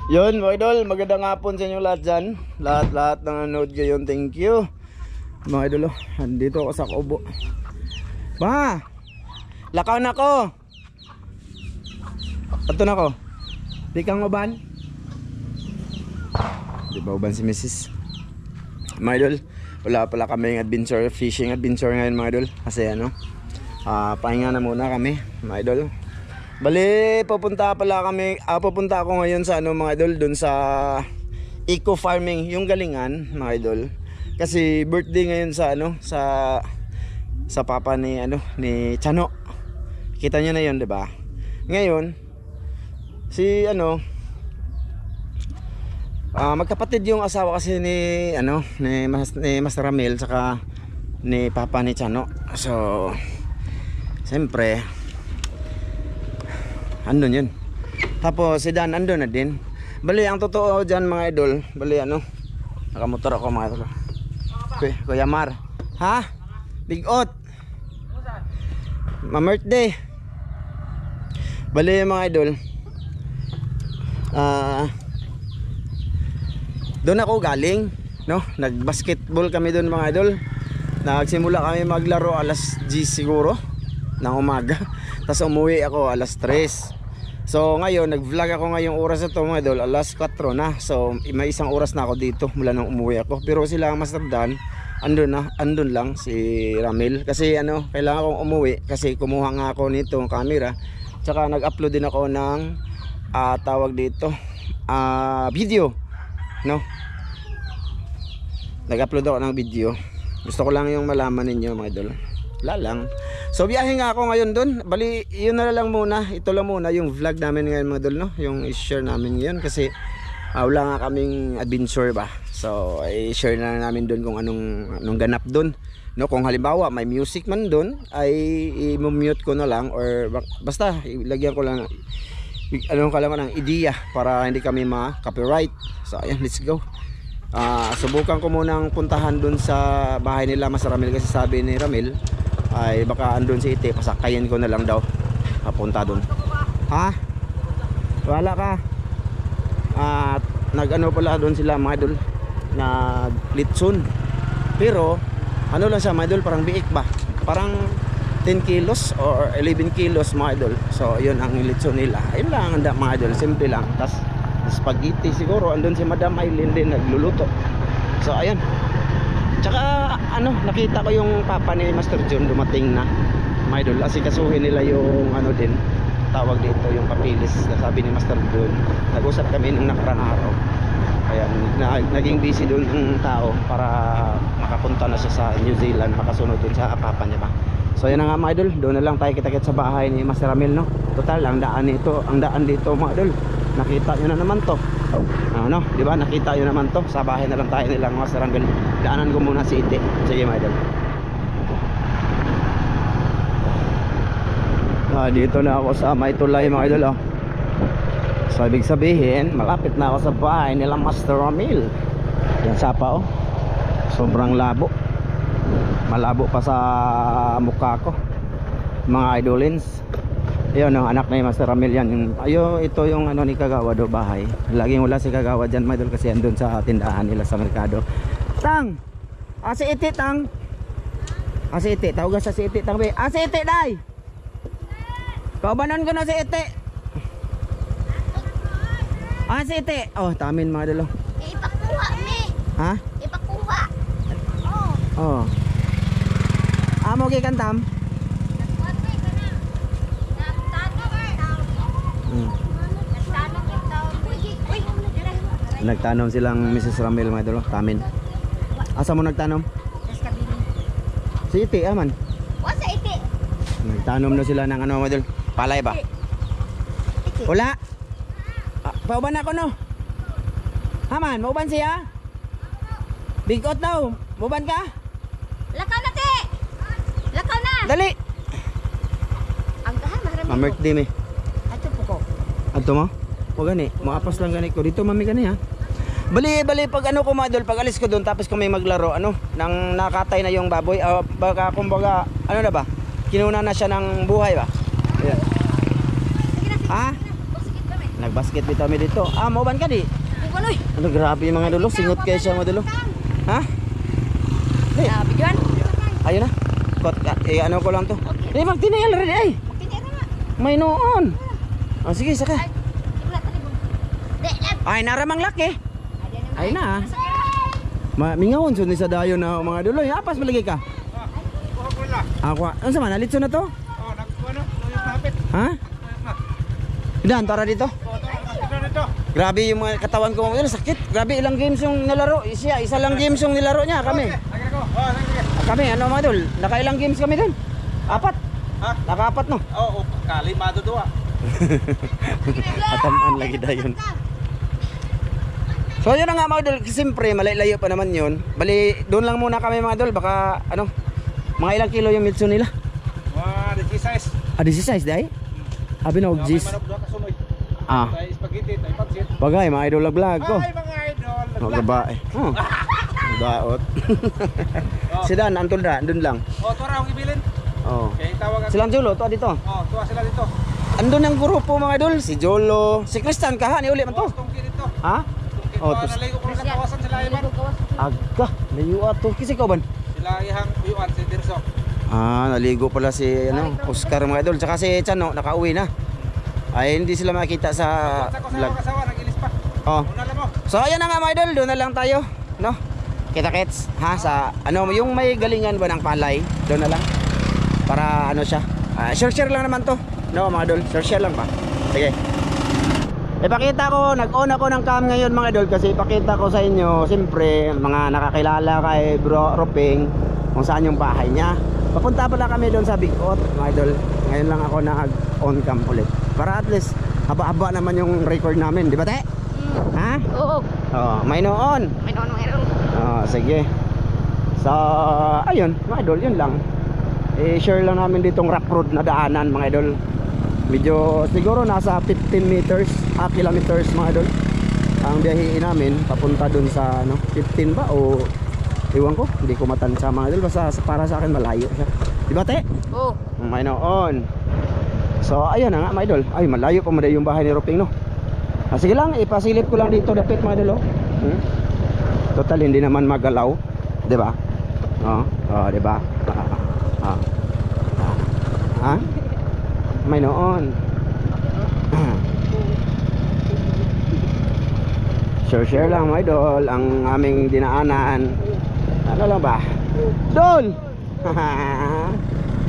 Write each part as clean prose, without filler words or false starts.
Yun mga idol, magandang hapon sa inyo lahat dyan. Lahat ng nanood ngayon, thank you. Mga idol, andito ako sa Kubo. Ma! Lakaw na ko! Ato na ko. Di kang uban? Di ba uban si Mrs. Mga idol, wala pala kaming adventure, fishing adventure ngayon mga idol. Kasi ano, pahinga na muna kami mga idol. Bali, pupunta ako ngayon sa ano mga idol, dun sa eco farming, yung Galingan mga idol. Kasi birthday ngayon sa ano, sa papa ni ano, ni Chano. Kita niyo na 'yon, 'di ba? Ngayon, si ano, magkapatid yung asawa kasi ni ano, ni Master Ramil saka ni papa ni Chano. So, siyempre andun yun. Tapos si Dan andun na din. Bali ang totoo dyan mga idol, bali ano, nakamotor ako mga idol. Okay, Kuya Mar. Ha? Bigot. Ma-birthday. Bali mga idol, doon ako galing, no? Nag-basketball kami doon mga idol. Nagsimula kami maglaro alas 10 siguro ng umaga. Tapos umuwi ako alas 3. So ngayon nag-vlog ako ngayong oras na to mga idol, alas 4 na. So may isang oras na ako dito mula nang umuwi ako. Pero sila Master Dan andun lang si Ramil. Kasi ano, kailangan kong umuwi kasi kumuha nga ako nitong camera. Tsaka nag-upload din ako ng tawag dito, video, no? Nag-upload ako ng video. Gusto ko lang yung malaman ninyo mga idol. Wala lang. So biyahe nga ako ngayon dun. Bali yun na lang muna. Ito lang muna yung vlog namin ngayon mga idol, no? Yung i-share namin ngayon kasi wala nga kaming adventure ba. So i-share na namin dun kung anong ganap dun, no? Kung halimbawa may music man dun ay i-mute ko na lang or basta ilagyan ko lang ng ideya para hindi kami ma-copyright. So ayan, let's go. Subukan ko munang puntahan dun sa bahay nila Master Ramil kasi sabi ni Ramil ay baka andun si Ite, pasakayin ko na lang daw papunta dun. Ha? Wala ka? Nag-ano pala dun sila mga idol, nag-litson. Pero ano lang siya mga idol, parang biik ba? Parang 10 kilos or 11 kilos mga idol. So yun ang litson nila. Ayun lang ang mga idol, simple lang. Tas spaghetti siguro, andun si Madam Aileen din nagluluto. So ayan. Tsaka ano, nakita ko yung papa ni Master John dumating na mga idol. Asikasuhin nila yung ano din, tawag dito, yung papilis na sabi ni Master John. Nag-usap kami nung nakarang araw. Ayan, naging busy doon ang tao para makapunta na siya sa New Zealand, makasunod dun sa papa niya ba. So yan na nga mga idol, doon na lang tayo kita-kit sa bahay ni Master Ramil, no? Total, ang daan dito mga idol, nakita nyo na naman to. Ano, di ba? Nakita nyo naman to. Sa bahay na lang tayo nilang Master Ramil. Daanan ko muna si Ite. Sige mga idol. Dito na ako sa may tulay mga idol, oh. So ibig sabihin, malapit na ako sa bahay nilang Master Ramil. Yan sapa, oh. Sobrang labo. Malabo pa sa mukha ko mga idolins. Ayun ang anak na yung Master Ramil yan. Ito yung ano ni Kagawa do, bahay. Laging wala si Kagawa dyan mga idol kasi andun sa tindahan nila sa merkado. Tang! Si Ite Tang! Si Ite, tawagan sa si Ite Tang be. Si Ite day! Kaubanan ko na si Ite. Si Ite. Oh, tamin mga idol. Ipakuha mi. Ha? Ipakuha. Oh. Amo gi kantam. Nagtanom silang Mrs. Ramil mga idol, tamin. Asa mo nagtanom? Si Ite aman. Wasa Ite? Nagtanom na sila ng ano mga idol, palay ba? Wala. Pauban ako no. Haman, mauban siya? Bigot daw. Mauban ka? Lakaw na te. Lakaw na. Dali. Anggahan marami. Ma-birthday mi. Ato po ko. Adto mo? O gani, maapas lang gani ko. Dito mami gani ha. Bali pag ano ko mga idol, pag alis ko doon tapos kung may maglaro ano, nang nakatay na yung baboy, baka kumbaga ano na ba? Kinuna na siya ng buhay ba? Ayan. Ha? Basket bitaw mi dito. Ah, mauban ka di? Kukunoy. Ano grabe yung mga dulo, singot kayo siya mga dulo. Ha? Di, Bigyan. ayun na. Kot ka, ano ko lang to. Di, magtinayal rin ay. Tinira nga. May noon. Oh, sige, saka. Ay, wala talibong. Di, lab. Ay, naramang laki. Ay na. Masakit. Mingawon sun ni sa dayon na mga dulo. Apas malagi ka. Ako, ano sa man, alitso na to? Oh, nagkuano, yung kapit. Ha? Dan, tara dito. Oh, ito nito. Grabe yung mga katawan ko mga sakit. Grabe ilang games yung nilaro. Isa lang games yung nilaro niya kami. Lagi ko. Oh, lagi. Kami ano mga dul, nakailang games kami dun? 4. Ha? Naka-4 no. Oh, kali maduduwa. Atamaan lagi dayon. So yun na nga mga dul, siyempre malayo pa naman yun. Bali doon lang muna kami mga dul, baka ano, mga ilang kilo yung milso nila. Wah, the size. Ah, 16 dahi? Abi na og May jis. manok doon kasunoy. Ah, Tay spaghetti, tay pansit. bagay mga idol vlog ko. Ay, mga idol. Oh, babae. Oh. Daot. Si Dan antol da, andun lang. Oh, tuwa akong ibilin. Oh. Kaya tawag ako. Silang Jolo to dito. Oh, tuwa sila dito. Andun ang grupo mga idol, si Jolo, si Kristan kaha ni uli man to. Oh, tungki dito. Ha? Tungki Oh, pa tus- naligo ko lang katawasan sila iban. Aga, layo ato kisi ko ban. Sila ihang uyuan si Dirso. Ah, naligo pala si ano, Oscar mga idol, tsaka si Chano nakauwi na. Ay hindi sila makita sa Sa ko sa vlog. kasawa nagilis pa. Oh. Una lang mo. So ayan na nga mga idol, doon na lang tayo, no? Kita-kits ha sa ano yung may galingan ba ng palay, doon na lang. Para ano siya. Share lang naman to. No, mga idol, share lang pa. Sige. Ipakita ko, nag-on ako ng cam ngayon mga idol kasi ipakita ko sa inyo, siyempre mga nakakilala kay Bro Roping kung saan yung bahay niya. Papunta pala kami doon sa Bigot mga idol. Ngayon lang ako nag-on cam ulit. Para at least haba-haba naman yung record namin, di ba te? Ha? Oo. Oh, may noon. May noon meron. Oh, sige. So, ayun, mga idol, yun lang. I-share lang namin ditong rock road na daanan mga idol. Medyo siguro nasa 15 meters, kilometers mga idol. Ang biyahiin namin papunta dun sa ano, 15 ba o iwan ko, hindi ko matansya mga idol. Basta para sa akin malayo siya. Di ba te? Oo. May noon. So, ayun na nga mga idol. Ay, malayo pa yung bahay ni Roping no. Sige lang, ipasilip ko lang dito dapit mga idol. Total hindi naman magalaw, 'di ba? Oh, 'di ba? Ha? May noon. Share lang mga idol ang aming dinaanan. Ano lang ba? Idol!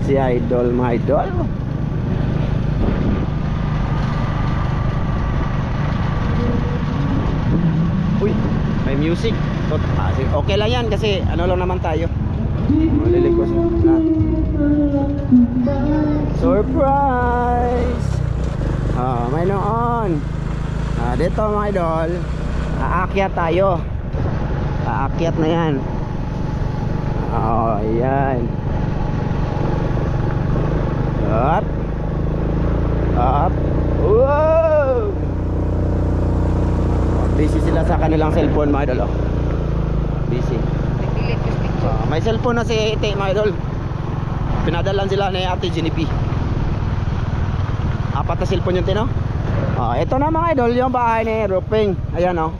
Si idol mga idol. Uy, may music. Okay lang yan kasi ano lang naman tayo. Maliligos na. Surprise! May noon. Dito mga idol, aakyat tayo. Aakyat na yan. Ayan. Up. Up. Wow! Busy sila sa kanilang cellphone mga idol. Busy. Nag-delete yung picture. May cellphone na si Ite mga idol. Pinadalan sila ni Ate Jenny. 4 na cellphone yung tino. Ito na mga idol yung bahay ni Roping. Ayan o.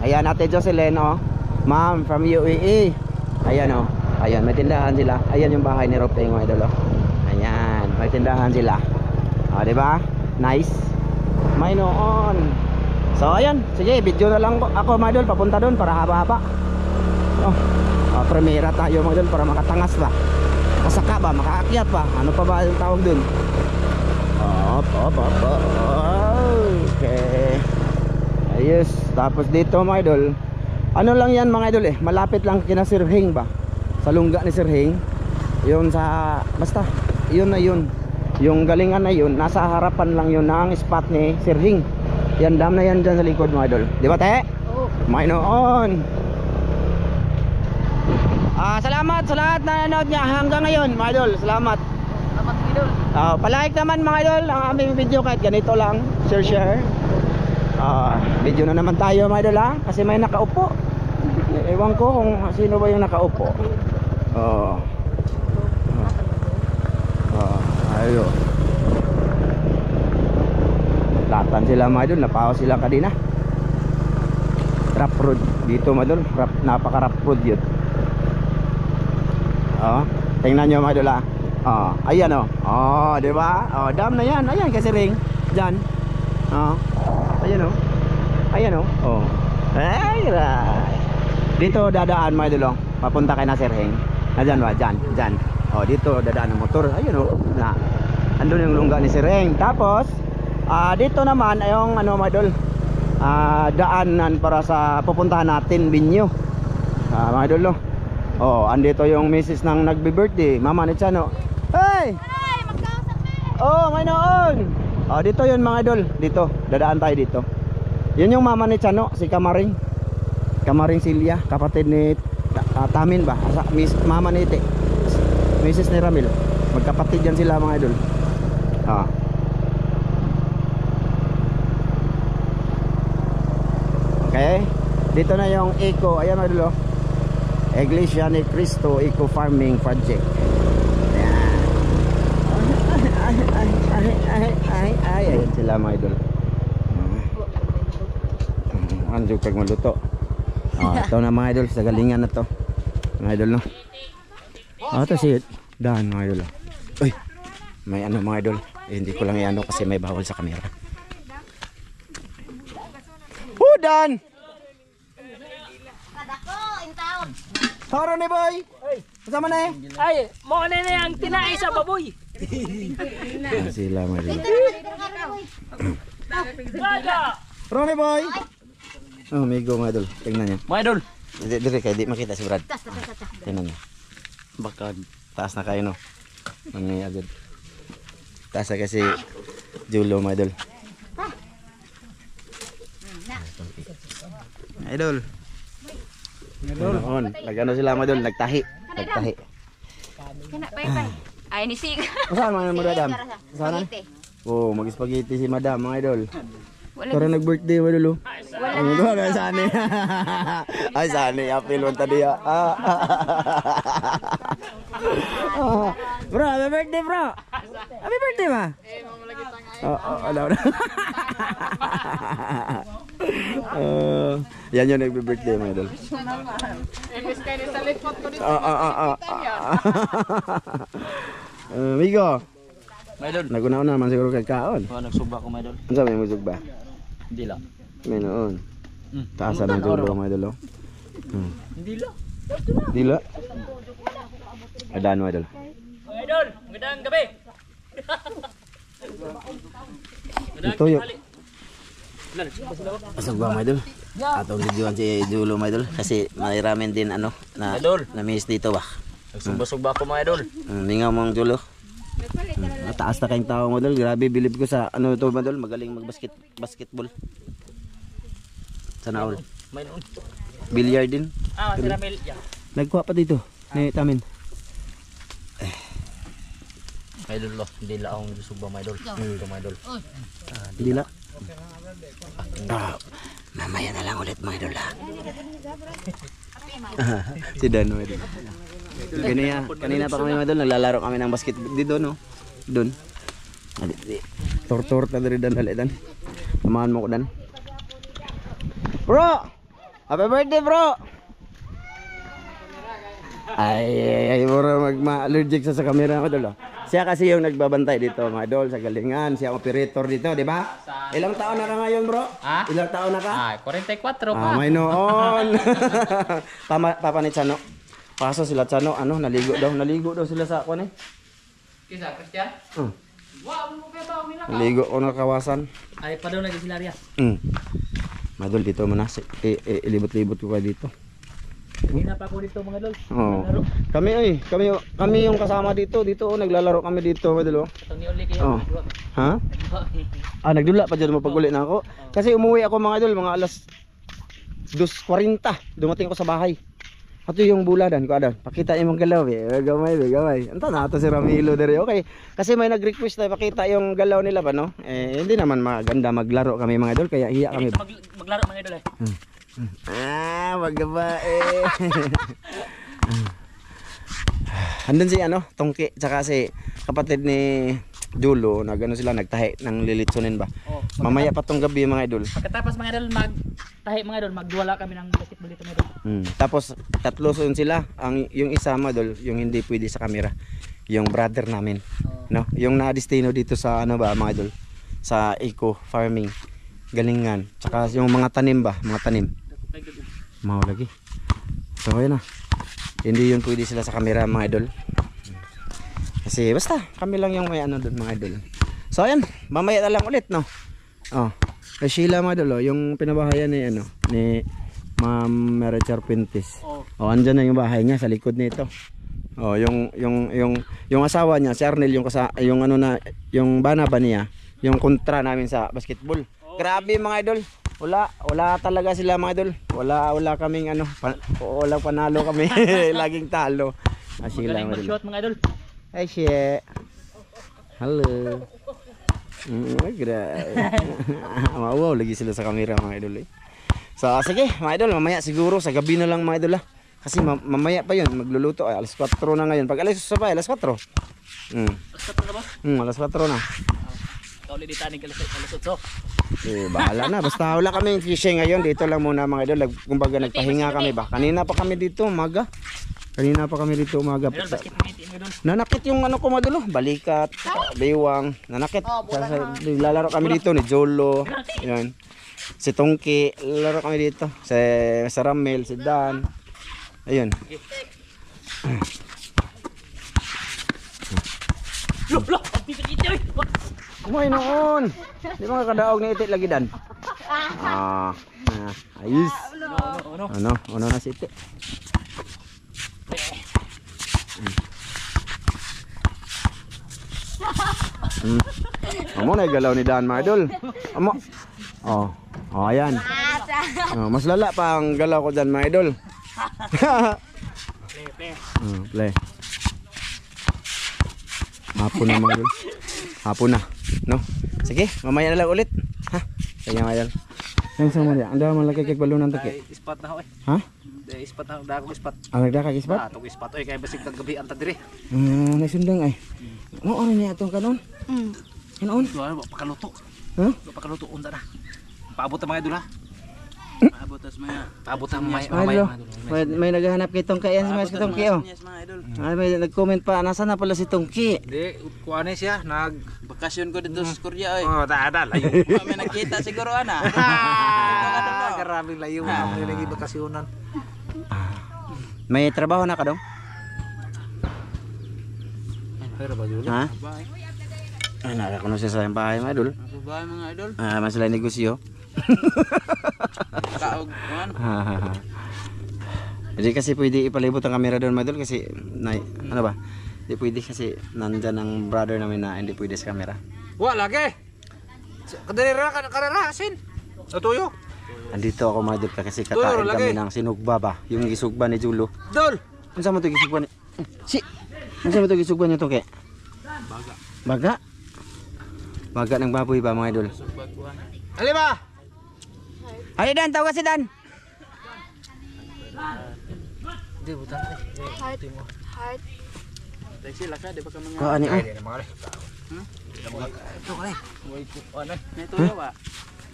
Ayan Ate Jocelyn o. Ma'am from UAE. Ayan o. Ayan may tindahan sila. Ayan yung bahay ni Roping mga idol o. Ayan may tindahan sila. Diba? Nice. May noon. So ayan, sige video na lang ako mga idol papunta doon para haba-haba. Premiera tayo mga idol para makatangas ba. Masaka ba, makaakyat ba. Ano pa ba yung tawag doon? Okay. Ayos. Tapos dito mga idol, ano lang yan mga idol malapit lang kina Sir Hing ba. Sa lungga ni Sir Hing. Yun sa, basta, yun na yun. Yung galingan na yun, nasa harapan lang yun ng spot ni Sir Hing. Yan dam na yan dyan sa likod mga idol. Di ba te? Oo. May noon. Salamat sa lahat na nanonood niya hanggang ngayon mga idol. Salamat. Salamat idol. Palike naman mga idol ang aming video kahit ganito lang. Share. Video na naman tayo mga idol ha. Kasi may nakaupo. Ewan ko kung sino ba yung nakaupo. Ayun. Nagkatan sila mga idol, napahaw sila kanina. Rough road dito mga idol, napaka rough road yun. Tingnan nyo mga idol ah. Ayan di ba? Dam na yan, ayan kasi ring dyan. Ayan ayan ay right. Dito dadaan mga idol papunta kay Nasirheng. Dyan ba? Dyan dito dadaan ng motor. Ayun na andun yung lungga ni Sirheng. Tapos dito naman ay yung mga idol, daanan para sa pupuntahan natin Binyo. Mga idol andito yung misis ng nagbe-birthday, mama ni Chano. Hey! Ay, magkausap eh. May noon. Dito yun mga idol. Dito, dadaan tayo dito. Yun yung mama ni Chano, si Kamaring Silya, kapatid ni Tamin ba? Mama ni Ite, misis ni Ramil. Magkapatid yan sila mga idol. Okay. Dito na yung Eco. Ayan mga idol Iglesia ni Cristo Eco Farming Project. Ayan sila mga idol. Anjog kag maluto. Ito na mga idol, sa galingan na to mga idol ito si Dan mga idol. Uy, may mga idol, hindi ko lang iano kasi may bawal sa camera. Dan! Kadako, in town. Toro ni boy! Kasama na Ay, mo na yung tinai sa baboy. sila mga idol. Gaga! Ronnie boy! Migo mga idol, tingnan niya. Mga idol. Dire kayo, di makita si Brad. Tas. Tingnan niya. Baka taas na kayo Mami agad. Taas na kasi Julo mga idol. Idol. Nagano sila mga idol, nagtahi. Kana pay. Ay ni sig. Saan mga madam? Saan? Mag-spaghetti si madam mga idol. Tara nag-birthday mga idol. Wala saan eh. Ay saan eh, apil mo tadi ya. Bro, happy birthday bro. Happy birthday ma. Wala. Yan yung nagbe-birthday mga idol. Migo. Mga idol. Naguna-una naman siguro kay kaon. Nagsugba ko mga idol. Ano sabi mo ba? Hindi lang. May noon. Taasan ng julo mga idol. Hindi lang. Dila. Adaan mga idol. Mga idol, magandang gabi. Ito yun. Pasok ba mga idol? Atong videoan si Julo mga idol. Kasi may ramen din na miss dito ba? Nagsugba-sugba ko mga idol. Mingaw mong Julo. Mataas na kayong tao mga idol. Grabe, bilib ko sa ito mga idol. Magaling basketball. Sana all. May noon. Billiard din. Si Ramel. Nagkuha pa dito. Ni Tamin. Mga idol lo. Hindi lang akong sugba mga idol. Ito mga idol. Dila. Mamaya na lang ulit mga idol ha. Si Dan mga idol. Kanina pa kami mga idol, naglalaro kami ng basketball dito no. Doon. Tortor ta diri Dan dalitan. Samahan mo ko Dan. Bro! Happy birthday bro! Ay, bro magma-allergic sa camera mga idol. Siya kasi yung nagbabantay dito mga idol sa galingan. Siya operator dito, di ba? Ilang taon na ka ngayon bro? Ha? Ilang taon na ka? 44 pa. May noon. Papa ni Chano. Paso sila Chano, naligo daw sila sa ako ni. Kisa, Christian? Naligo ko na kawasan. Ay, pa daw nag-isilarya. Madol dito muna. Ilibot-libot ko kayo dito. Hindi na pa ako dito mga idol. Kami yung kasama dito. Naglalaro kami dito, madol. Itong ni Oli kayo. Ha? Nagdula pa dyan mapag-uli na ako. Kasi umuwi ako mga idol, mga alas 2:40. Dumating ako sa bahay. Ato yung buladan ko adan. Pakita yung galaw gamay. Anta na ato si Ramilo dere. Okay. Kasi may nag-request na pakita yung galaw nila ba no? Hindi naman maganda maglaro kami mga idol kaya hiya kami. Maglaro mga idol Magabae. Andun si Tongki tsaka si kapatid ni Julo, nagano sila nagtahi ng lilitsunin ba. Oh, Mamaya pa tong gabi mga idol. pagkatapos mga idol magtahi mga idol, magduwala kami ng basketball dito mga idol. Tapos tatlo sun sila, yung isa mga idol, yung hindi pwede sa camera, yung brother namin, no? Yung na-destino dito sa ano ba mga idol, sa eco farming, galingan, tsaka yung mga tanim ba, mga tanim. Mau lagi. So ayun na. Hindi yun pwede sila sa camera mga idol. Kasi basta kami lang yung may ano doon mga idol. So ayan, mamaya na lang ulit no. Oh, kay Sheila mga idol, yung pinabahayan ni ano ni Ma'am Mary Charpintis. Oh, andyan na yung bahay niya sa likod nito. Oh, yung asawa niya, si Arnel, yung ano na, yung bana ba niya, yung kontra namin sa basketball. Grabe mga idol. Wala talaga sila mga idol. Wala kaming ano, wala panalo kami. Laging talo. Sheila Magaling mga idol. mag-shot mga idol. Hi, She. Hello. Grabe. Wow, lagi sila sa camera mga idol eh. So sige mga idol, mamaya siguro sa gabi na lang mga idol kasi mamaya pa yun magluluto ay alas 4 na ngayon. Pag alas 4 alas 4. Alas 4 na. Kauli di tanig alas 8. Bahala na, basta wala kaming fishing ngayon. Dito lang muna mga idol. Kumbaga nagpahinga kami ba. Kanina pa kami dito umaga. Idol basket mga idol. Nanakit yung ano ko madulo, balikat, baywang, nanakit. Lalaro kami dito ni Jolo, yan. Si Tongki, lalaro kami dito. Si Ramel, si Dan. Ayun. Lo, pagpipit ito. Kumain noon. Di ba kadaog ni itit lagi Dan? Ayos. Ano na si itit. Amo na galaw ni Dan mga idol. Amo. Ayan. Mas lala pa ang galaw ko dyan mga idol. Play. Hapon na mga idol. Hapon na, no? Sige, mamaya na lang ulit. Ha? Sige mga idol. Yung sama niya, ang dami malaki kay balunan to kay. Ispat na ho eh. Ha? Ispat na, dako ispat. Ang nagdaka kay ispat? Itong ispat oy kay basig kagabi anta dire. Nagsundang ay. Ano niya itong kanon? Kanon? Ano pakaluto. Ha? Pakaluto unta na. Paabot ang mga idol ha. Paabot ang may May naghahanap kay Tongki. Yan si Mas Tongki oh. May nag-comment pa, nasaan na pala si Tongki? Di, kuane siya, Bakasyon ko dito sa Korea. Oh, ada layo. May nakita siguro ana. Karami layo na lagi bakasyonan. May trabaho na ka dong? Pero ba yun? Ha? Ay, nakakuno siya sa bahay mga idol. Babae mga idol. Mas sila negosyo. Kaog man. Hindi kasi pwede ipalibot ang camera doon mga idol kasi ano ba? Hindi pwede kasi nandyan ang brother namin na hindi pwede sa camera. Wa lagi. Kadira ka asin. Tuyo. Andito ako mga idol kasi kakain kami ng sinugba ba? Yung gisugba ni Julo. Dol. Unsa mo to gisugba ni? Unsa mo to gisugba niyo to kay? Baga. Baga ng baboy ba mga idol? Ali ba? Ali Dan, tawag si Dan. Di butan. Heart. Tay sila ka di ba ka mga. Ko ani Ay, di mga. Ito kay. Wait ko ana. Neto yawa.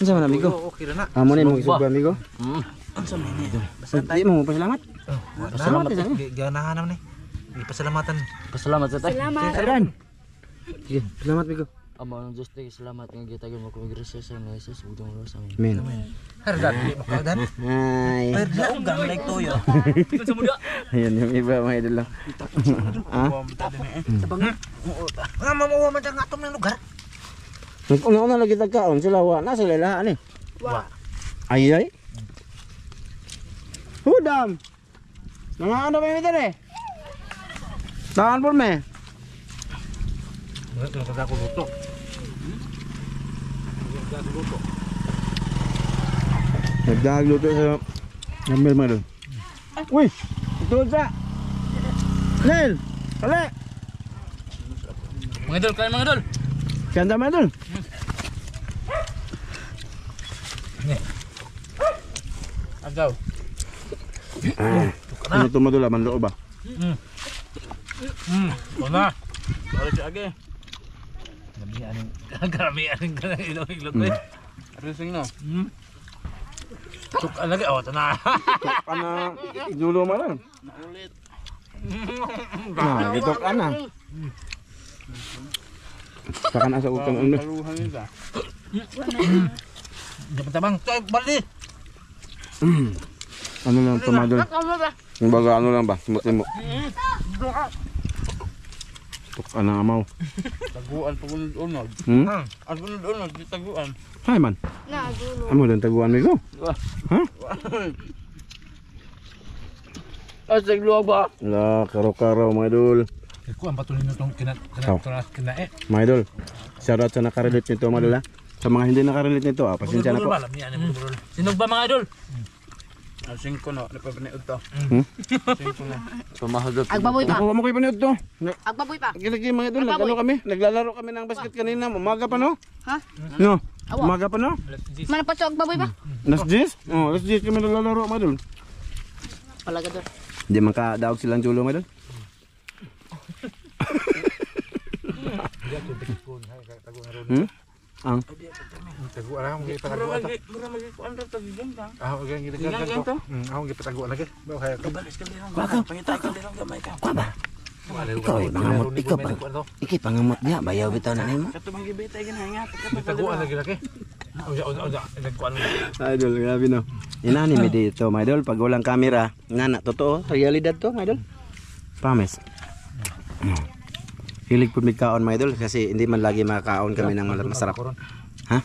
Unsa man amigo? Okay na. Amo ni mo gisugba amigo? Unsa man ni? Di mo pasalamat. Salamat. Ganahan naman ni. Pasalamatan. Pasalamat sa tay. Dan. Sige, salamat amigo. Amo ng Diyos tayo salamat nga gitagan mo kung igreja sa mga Jesus budong Diyos amin. Amen. Harga di makadan. Hi. Daog gang like toyo. Ito sa muda. Ayun yung iba mga idol lang. Ha? Nga mamuha man nga atong lugar. Una lagi tagkaon sila wa na sila lahat ni. Wa. Ay ay. Hudam. Mga ano ba yung eh? Tahan po me. Ito kada ko luto. Nagdagluto sa number mo doon. Uy! Ito sa! Nel! Kali! Mga idol, kain mga idol. Kanta mo doon! Agaw. Ano ito mo doon? Laman loob ba? Una. Balik lagi. Karamihan ng ilog-ilog ko eh. Rising na. Tuk lagi oh tanah. Ana julo man lang. Nah, gitok ana. Saka na sa utang ulo. Kaluhan nila. Dapat tabang, balik. Ano lang to madol? Yung baga ano lang ba? Simot-simot. Tok ana amaw. Taguan pagunod-unod. Ang gunod-unod di taguan. Hay man. Na, dulo. Amo lang taguan mi ko. Ha? Asig luwag ba? La karo-karo madol. Ko ang patuloy na tong kinae. Madol. Shout out sa nakarelate nito madol ha. Sa mga hindi nakarelate nito, pasensya na po. Alam niya ni bro. Sinog ba mga idol? Asing ko na napapaniod to. Hmm? Asing ko na. Pamahagap. Agbaboy pa. Ako mo koy panood to. Agbaboy pa. Gilagi mga idol, nagano kami, naglalaro kami ng basket kanina, umaga pa no? Ha? No. Umaga pa no? Mana pa sa agbaboy pa? Alas 10? Oh, alas 10 kami naglalaro mga idol. Palagador. Hindi man ka-daog silang julo mga idol. Hmm? Ang Tagu ara mo gipatagu ata. Mura magikuan ra tagigam ka. Ah, okay gilagyan ko. Ako gipatagu lagi. Ba kaya ka. Balis ka dirang gamay. Pangita ka dirang gamay ka. ikaw ay pangamot, ikaw pang ikay pangamot niya, bayaw bitaw na nimo. Katubang gibitay ginhangat. Tagu lagi lagi. Oja nagkuan. Idol, grabe no. Inani mi dito, mga idol, pag walang camera, ngana totoo, realidad to, mga idol. Promise. Hilig po may kaon, mga idol, kasi hindi man lagi makakaon kami ng masarap. Ha?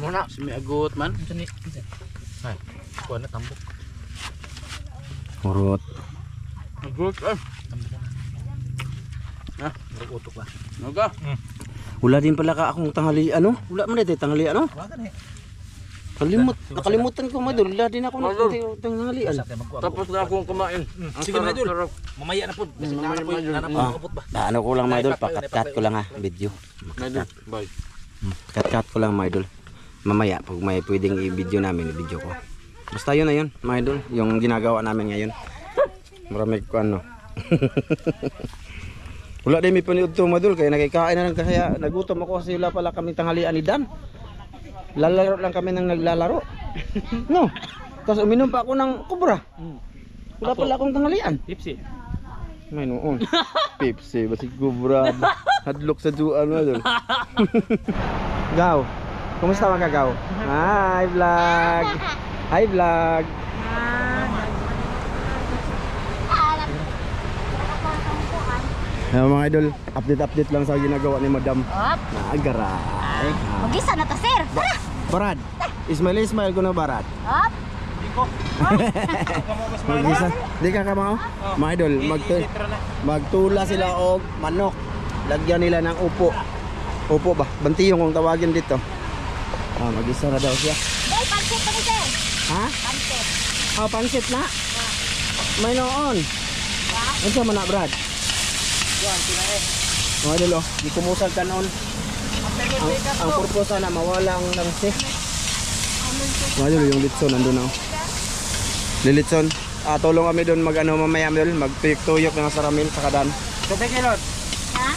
Muna si miagot man. Ay, kuan na tambok. Urot. Agot ah. Nagutok ba? Naga. Wala din pala ka akong tanghali, ano? Wala man dito tanghali, ano? Nakalimutan ko, mga idol. Wala din ako tanghali. Tapos na akong kumain. Sige na idol. Mamaya na pud. Kasi nanapod ba? Ano ko lang, mga idol, pakat-kat ko lang ha, video. Idol, bye. Cut ko lang, mga idol. Mamaya, pag may pwedeng i-video namin, i-video ko. Basta yun na yun, mga idol. Yung ginagawa namin ngayon. Marami ko ano. Wala din may paniud to, mga idol. Kaya nakikain na lang. Kaya nagutom ako kasi wala pala kaming tanghalian ni Dan. Lalaro lang kami ng naglalaro. No. Tapos uminom pa ako ng kubra. Wala pala akong tanghalian. Tipsy. May noon. Pepsi, basi kubra. Hadlok sa juan, mga idol. Gaw. Kumusta mga Gaw? Hi vlog. Hi vlog. Mga idol, update lang sa ginagawa ni Madam. Op. Naagaray. Magisa na ta, sir. Tara. Barad. Ismail ko na Barad. Op. Magisa. Di ka kamao? Mga idol, magtula sila og manok. Lagyan nila ng upo. Upo ba? Bantiyong kung tawagin dito. Mag-isa na daw siya. Hey, pansit pa ni sir. Ha? Pansit. Pansit na? May noon. Ano siya man na, Brad? Mga idol, di kumusal ka noon. Ang purpose na mawala ang langsi. Mga idol, yung litson nandun na. Lilitson. Tulong kami doon mag-ano mamaya doon, magtuyok-tuyok ng saramil sa kadan. Tubig ilot. Ha?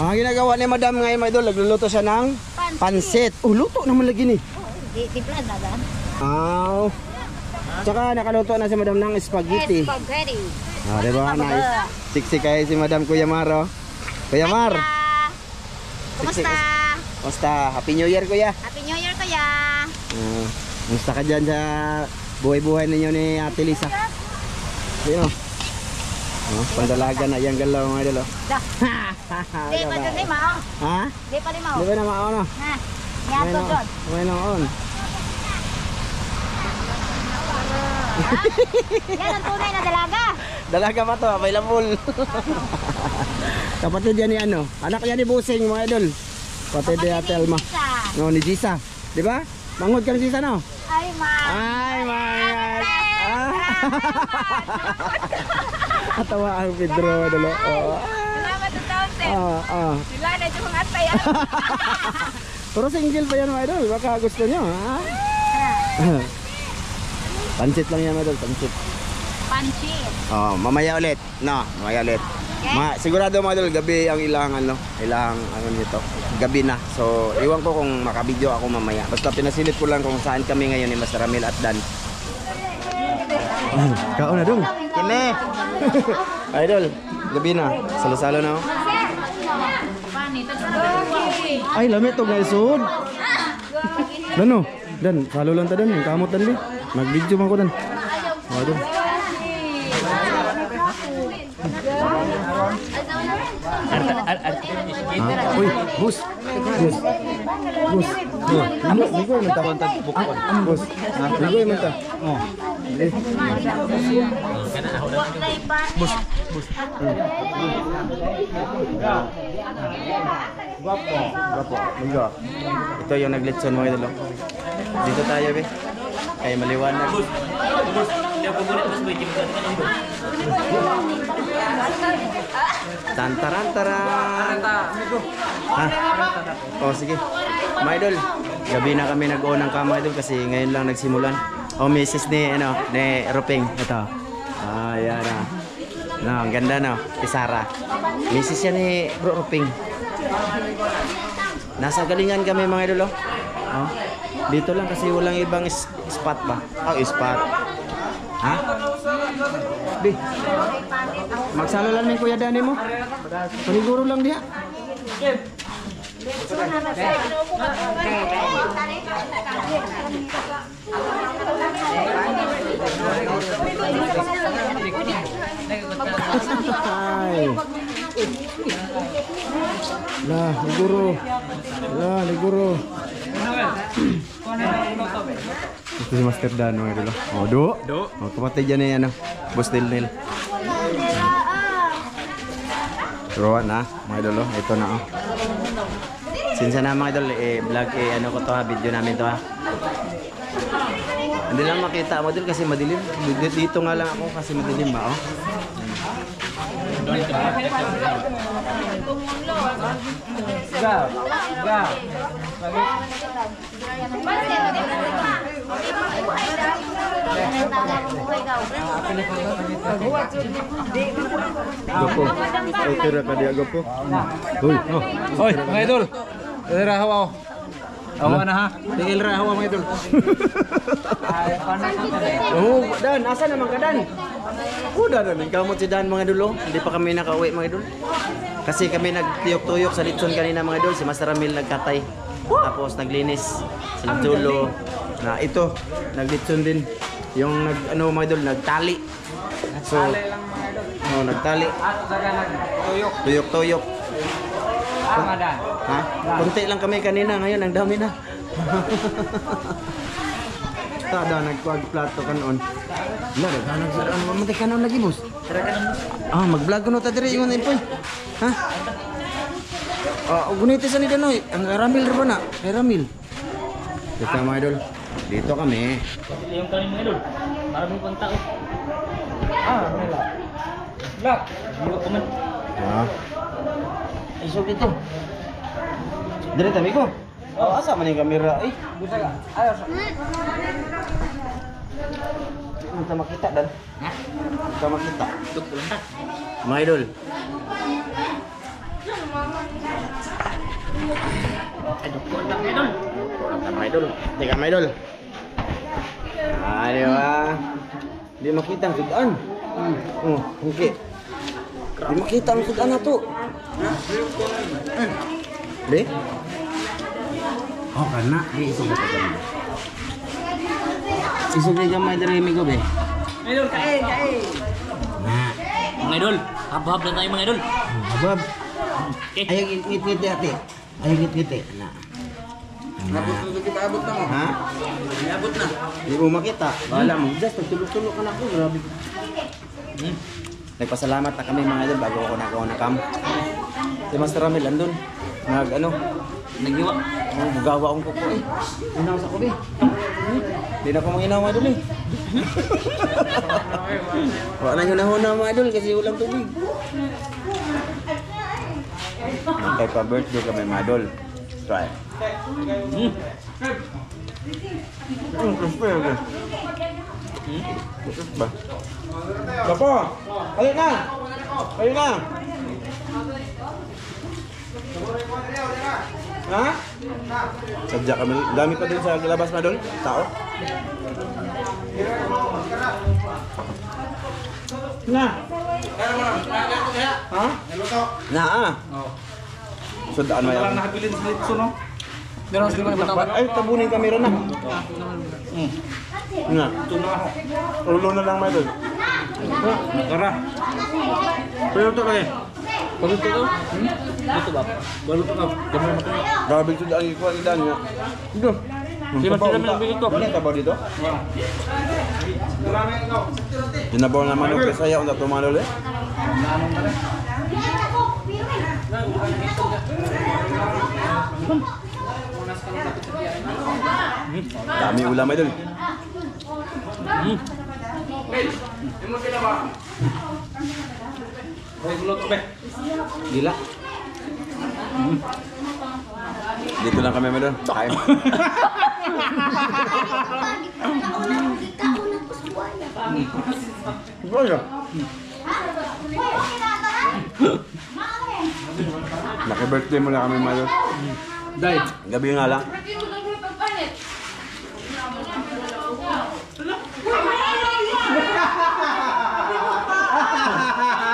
Ang ginagawa ni Madam ngayon, mga idol, nagluluto siya ng pansit. Luto naman lagi ni. Di plan na dan. Tsaka nakaluto na si Madam ng spaghetti. Spaghetti. Diba? Nice. Siksi kayo si Madam Kuya Maro. Kuya Mar. Kumusta? Kumusta? Happy New Year, Kuya. Happy New Year, kuya. Kumusta ka dyan sa buhay-buhay ninyo ni Ate Lisa? Sino? Pandalaga na yung galaw, mga idol. Di pa dyan di mao. Ha? Di pa di mao. Di ba na mao no? Ha? Yato dyan. May noon. Yan ang tunay na dalaga. Dalaga pa to, available. Kapatid yan ni ano? Anak yan ni Busing, mga idol. Kapatid ni Ate Alma. No, ni Jisa. Di ba? Mangod ka ni Jisa, no? Ay, ma. Ay, mga. Atawa ang Pedro, dalo. Salamat sa taon, sir. Sila na dyan mga atay. Pero single pa yan, mga idol. Baka gusto nyo, ha? Pansit lang yan, mga idol. Pansit. Pansit. Mamaya ulit. No, mamaya ulit. Sigurado mga idol, gabi ang ilang ano nito, gabi na. So, iwan ko kung makabidyo ako mamaya. Basta pinasilip ko lang kung saan kami ngayon ni Master Ramil at Dan. Kao na dong. Kini. Idol, gabi na. Salo-salo na. Oh. Ay, lamit to guys, sud. Dano, Dan, salo lang ta Dan, yung kamot Dan bi. Mag-video man ko Dan. Oh, Dan. Uy, bus. Bus. Bus. Ano, ligoy man ta. Bus. Ligoy man ta. Oh. Bus. Bus. Guwapo. Guwapo. Ligo. Ito yung naglitson mga idol. Dito tayo be. Ay maliwanag. Bus. Bus. Hindi ako gulit bus boy. Tantaran-taran. Ha? Oh, sige. Mga idol, gabi na kami nag-on ng kama idol kasi ngayon lang nagsimulan. Oh, misis ni Roping. Ito. Ah, yan ah. No, ang ganda no, Pisara. Misis yan ni Bro Roping. Nasa galingan kami mga idol oh. Oh. Dito lang kasi walang ibang spot ba? Oh, spot. Ha? Bi. Magsalo lang ni Kuya Dani mo. Paniguro lang diha. Ay. Lah, liguro. Lah, liguro. Ito si Master Dan mga idol. Oh, do. Oh, kapatid dyan ni ano, Boss Nil. Turuan na, mga idol. Ito na oh. Sinsa na mga idol, vlog ano ko to ha, video namin to ha. Hindi lang makita mo idol kasi madilim. Dito nga lang ako kasi madilim ba oh. Gapo. Okay ra ka dia gapo. Hoy. Hoy, mga idol. Tara hawa. Hawa na ha. Tingil ra hawa mga idol. Oh, Dan, asa naman ka Dan? Dan, nagkamot si Dan mga idol. Hindi pa kami nakauwi mga idol. Kasi kami nagtuyok-tuyok sa litson kanina mga idol. Si Master Ramil nagkatay. Tapos naglinis. Si Julo. Na ito, naglitson din. Yung ano mga idol, nagtali. So, oh, nagtali. Tuyok-tuyok. Ha? Kunti lang kami kanina, ngayon ang dami na. Tada nagkuag plato kanon. Wala daw nagsadaan mamatay kanon lagi boss. Ah, mag-vlog kuno ta diri ingon inpoy. Ha? Ah, gunite sa ni Danoy, ang Ramil ra ba na? Kay Ramil. Dito mga idol. Dito kami. Yung kanin mga idol. Para may pang tao. Ah, wala. Lock. Dito ko man. Ah. Isog dito. Dire tabi ko. Oh, asa man yung kamera? Eh, Busa ka. Ayaw sa. kita makita Dan. Ha? Kita makita. Duk lang ta. Mga idol. Ay, duk lang mga idol. Mga idol. Teka mga idol. Ah, di ba? Di makita ang sudan. Oh, okay. Di makita ang sudan na to. Di? Oh, karena di isog na ka. Isog na gamay dari migo be. Idol, kain. Nah, Mga idol, hab-hab lang tayo mga idol. Bob. Okay. Ayo ngit-ngit ate. Ayo ngit-ngit na. Abot na kita abot na mo. Ha? Abot na. Di mo makita. Bahala mo. Just tulog-tulog ka na ako. Grabe. Nagpasalamat na kami mga idol bago ako nakam. Si Master Ramil andun. Nagiwa. Oh, bugawa akong kuko eh. Inaw sa kubi. Di na pa manginaw mga idol eh. Wala na yun na mga idol kasi walang tubig. Kay pa-birthday kami mga idol. Try. Crispy okay. Ba? Gapo! Ayun na! Ayun na! Ha? Sadya kami. Dami pa din sa labas na doon. Tao. Na. Ha? Na ah. Sudaan mo Wala yan. nakabilin sa litso, no? Meron sa mga bata. Ay, tabunin kamera na. Na. Ito na ako. Ulo na lang may doon. Tara. Pero ito kayo. Balut ito? Ito ba? Balut ito. Gamay mo ito. Grabe sudaan ko ang dan niya. Ito. Di ba sila may nabili ito? Wala tabaw dito? Dinabaw na manok kasi saya untuk tumalol eh. Dami ulam idol. Ay, balut ito. Gila. Dito lang kami idol. Kain. Boleh. Naki-birthday mo na kami Malo. Dahil. Gabi nga lang.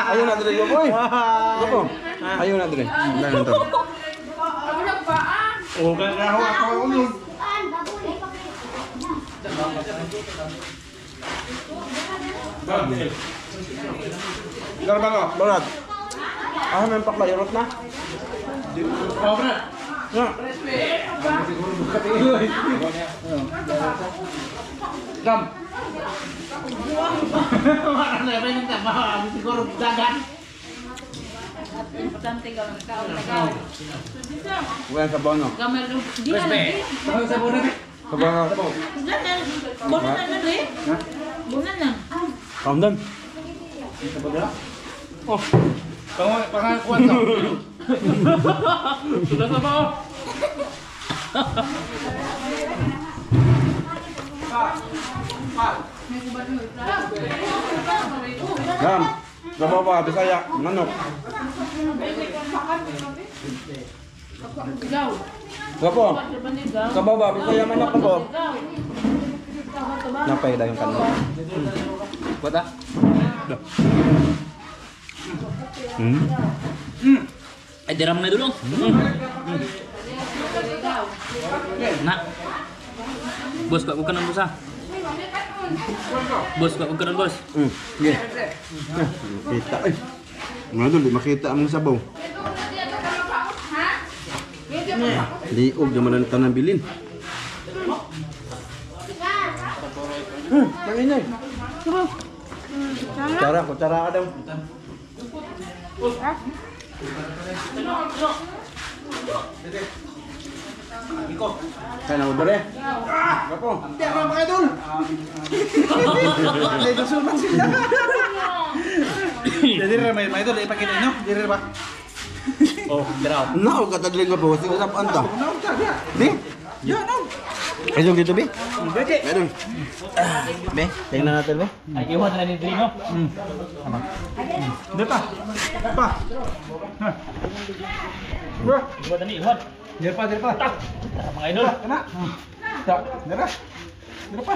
Ayaw na dali, boy. Ano? Ayaw na dali. Ano to? Oh, kaya ako ulo. Garba ko, Donat. Ah, may paklayarot na. Oh, bro. Ya. Gam. Wala na ba yung tama? Siguro dagat. Importante ka ng tao. Wala sa bono. Gamay rin. Di na Respe. Bakit sa buwan natin? Sa bono. Bunan na na rin. Bunan na. Kaundan. Oh. Pangakuan ka. Sudah sama oh. Gam. Gabawa, Bisaya, manok. Ikaw. Gapo. Ikaw. Kabawa, Bisaya, manok ko. Napay dah yung kanila. Buat ah. Ay, diram na dulu. Nak. Bos, kok bukan bos ah. Bos, kok bukan bos. Sige. Makita. Ay. Mga dul, di makita ang sabaw. Liog naman ang tanang bilin. Manginay. Kutsara ka daw. Kaya na ba rin? Gapo. Hindi ako mga idol. May gusulman sila. Jadi ramai itu dari pakai ini, jadi apa? Oh, draw. Nao katadling nga po. Sige usap anta. Di? Ya, no. Ayun dito, Bi. Ayun. Be, tingnan natin, Be. Ay, iwan na ni Drino. Depa. Depa. Bro, Iwan ni Iwan. depa, depa. Mga idol. Kena. Tak, dera. Depa.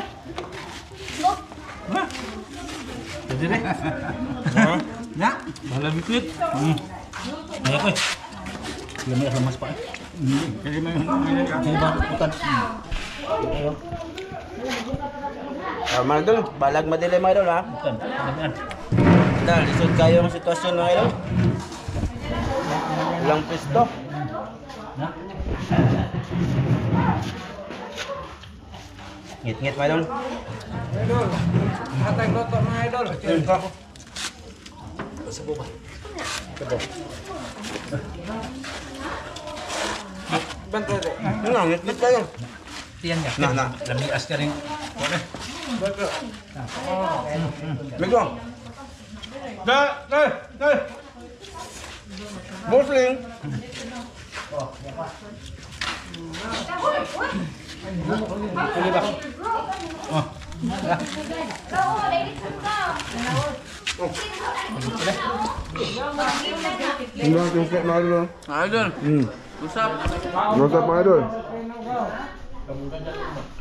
Hah? Jadi deh. Ya, Bahala bikit. Ayo koy. Lamig sa mas pa. jadi may Bukan. Mga idol, balag madili mga idol ha. Bukan. Bukan. Dahil lisod kayo ang sitwasyon mga idol. Ilang pisto. Na. Ngit-ngit mga idol. idol. Hatay loto mga idol. Bantu deh. Ano, ngit-ngit kayo. Tiyan ya. Na. Lamias ka rin. Bego. Dai. Bosling. Hindi lang tungkol mga idol. Idol. Usap. Masarap mga idol.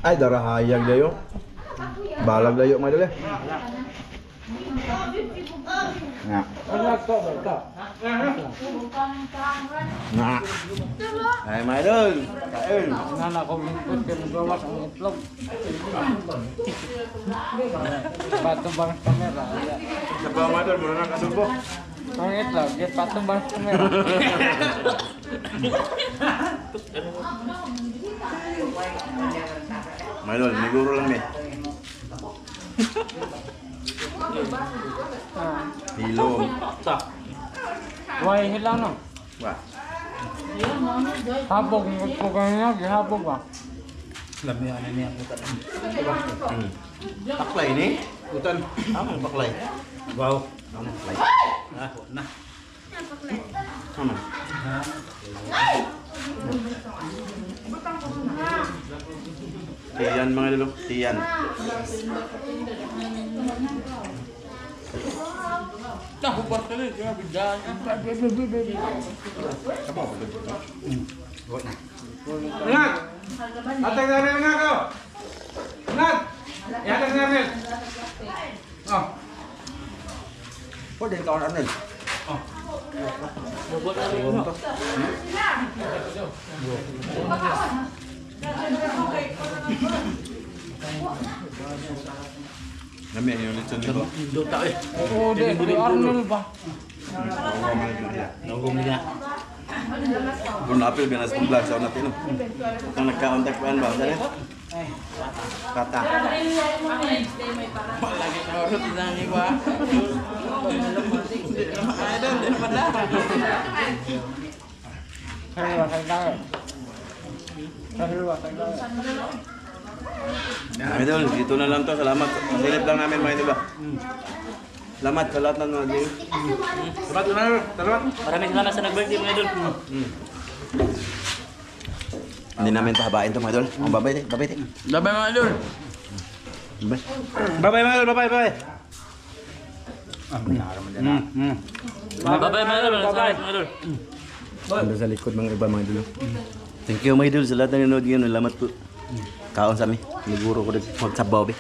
Ay, darahayag dayo. Balag dayo mga idol eh. Nga. Nga. Ay mga idol. Kain. Nana ko lingkod ka gawas ang itlog. Patubang sa kamera. Sabaw mga idol, muna ng adobo. Ang itlog, get patubang sa kamera. Mga idol, niguro lang eh. Hilo. Why hilang no? Wah. Habog, ko kanya, gihabog ba? Paklay ni. Utan. Amang paklay. Wow. Amang paklay. Na. Amang. Tiyan mga idol, tiyan. Nahubas ka rin, kaya bigyan. Ingat! Atay na rin nga ko! Ingat! Ihatag na rin! Oh. Pwede kawan Arnel. Kami yung lechon nito. Duta eh. Oo, di Arnold ba? Nagum niya. Kung na-apil ka na sa vlog sa natin. Ang nagka-contact pa ba? Saan Kata. Lagi sa urut lang iba. Idol, di pada. Kaya tayo. Idol, dito na lang to. Salamat. Silip lang namin mga diba? Salamat sa lahat ng mga game. Salamat na rin. Salamat. Maraming salamat sa nag-birthday mga idol. Hindi namin pahabain to mga idol. Oh, babay te, babay te. Babay mga idol. Babay. Babay mga idol, babay, babay. Bye-bye mga idol. Maraming salamat mga idol. Ando sa likod mga iba mga idol. Thank you mga idol sa lahat ng nanonood ngayon. Salamat po. Kaon sa amin. Liguro ko rin magsabaw be.